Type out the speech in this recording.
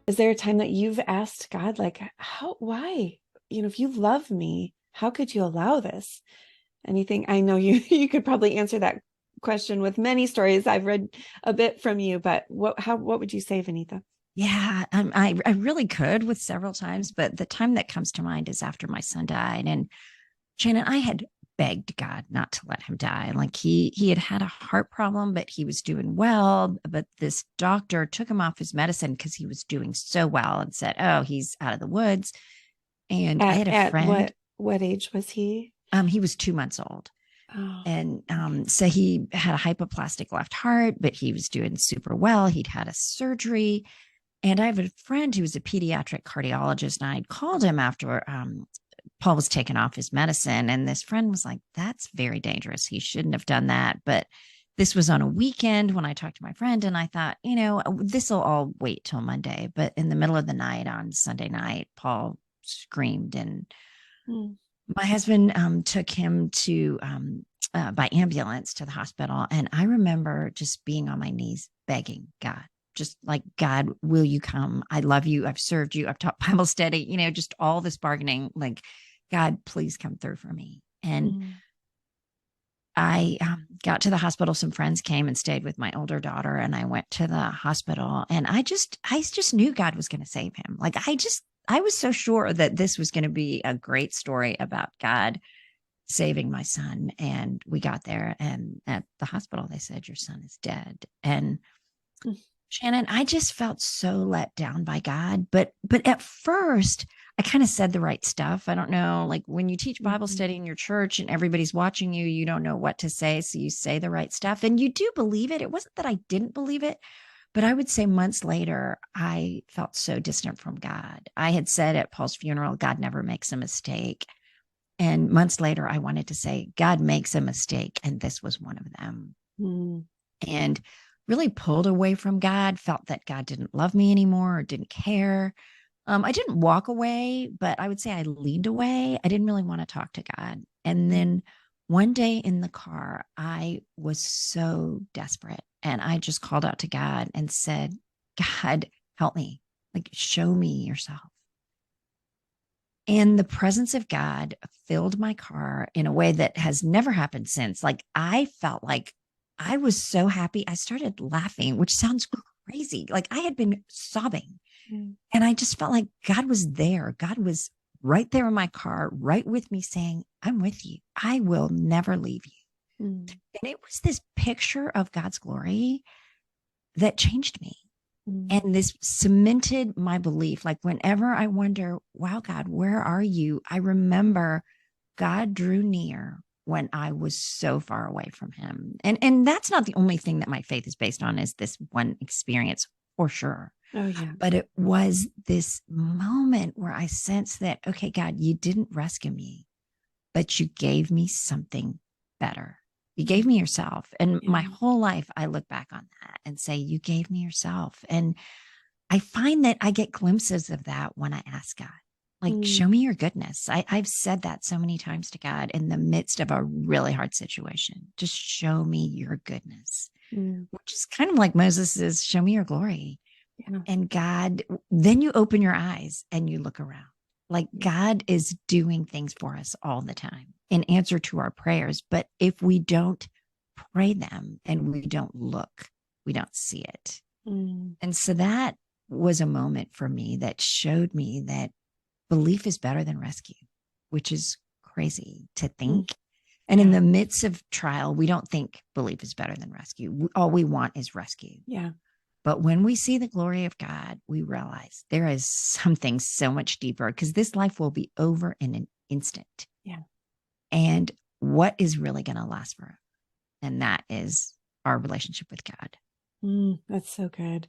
Is there a time that you've asked God, like, why, if you love me, how could you allow this? Anything? I know you, you could probably answer that question with many stories. I've read a bit from you, but what would you say, Vaneetha? Yeah, I really could with several times, but the time that comes to mind is after my son died. And Shannon, I had begged God not to let him die. Like he had had a heart problem, but he was doing well. But this doctor took him off his medicine because he was doing so well and said, "Oh, he's out of the woods." And I had a At friend. what age was he? He was 2 months old. Oh, And okay. so he had a hypoplastic left heart, but he was doing super well. He'd had a surgery. And I have a friend who was a pediatric cardiologist, and I called him after Paul was taken off his medicine. And this friend was like, "That's very dangerous. He shouldn't have done that." But this was on a weekend when I talked to my friend, and I thought, this will all wait till Monday. But in the middle of the night on Sunday night, Paul screamed, and Mm. my husband took him to by ambulance to the hospital. And I remember just being on my knees begging God, just like, "God, will you come? I love you. I've served you. I've taught Bible study, just all this bargaining, like, God, please come through for me." And Mm. I got to the hospital. Some friends came and stayed with my older daughter, and I went to the hospital, and I just knew God was going to save him. Like, I was so sure that this was going to be a great story about God saving my son. And we got there, and at the hospital, they said, "Your son is dead." And Mm. Shannon, I just felt so let down by God. But at first, I kind of said the right stuff. I don't know, like when you teach Bible Mhm. study in your church and everybody's watching you, you don't know what to say. So you say the right stuff and you do believe it. It wasn't that I didn't believe it, but I would say months later, I felt so distant from God. I had said at Paul's funeral, "God never makes a mistake." And months later, I wanted to say, "God makes a mistake." And this was one of them. Mm. And really pulled away from God, felt that God didn't love me anymore or didn't care. I didn't walk away, but I would say I leaned away. I didn't really want to talk to God. And Mm. then one day in the car, I was so desperate. And I just called out to God and said, "God, help me. Like, show me yourself." And the presence of God filled my car in a way that has never happened since. Like, I felt like I was so happy. I started laughing, which sounds crazy. Like, I had been sobbing, Mm. and I just felt like God was there. God was right there in my car, right with me, saying, "I'm with you. I will never leave you." Mm. And it was this picture of God's glory that changed me. Mm. And this cemented my belief. Like, whenever I wonder, "Wow, God, where are you?" I remember God drew near when I was so far away from him. And that's not the only thing that my faith is based on, is this one experience, for sure. Oh, yeah. But it was this moment where I sensed that, okay, God, you didn't rescue me, but you gave me something better. You gave Mm. me yourself. And my Yeah. whole life, I look back on that and say, you gave me yourself. And I find that I get glimpses of that when I ask God, like, Mm. show me your goodness. I've said that so many times to God in the midst of a really hard situation. Just show me your goodness, Mm. which is kind of like Moses' "show me your glory." Yeah. And God, then you open your eyes and you look around. Like, Yeah. God is doing things for us all the time in answer to our prayers. But if we don't pray them and we don't look, we don't see it. Mm. And so that was a moment for me that showed me that belief is better than rescue, which is crazy to Mm. think. And in Yeah. the midst of trial, we don't think belief is better than rescue. All we want is rescue. Yeah. But when we see the glory of God, we realize there is something so much deeper, because this life will be over in an instant. Yeah. And what is really going to last forever? And that is our relationship with God. That's so good.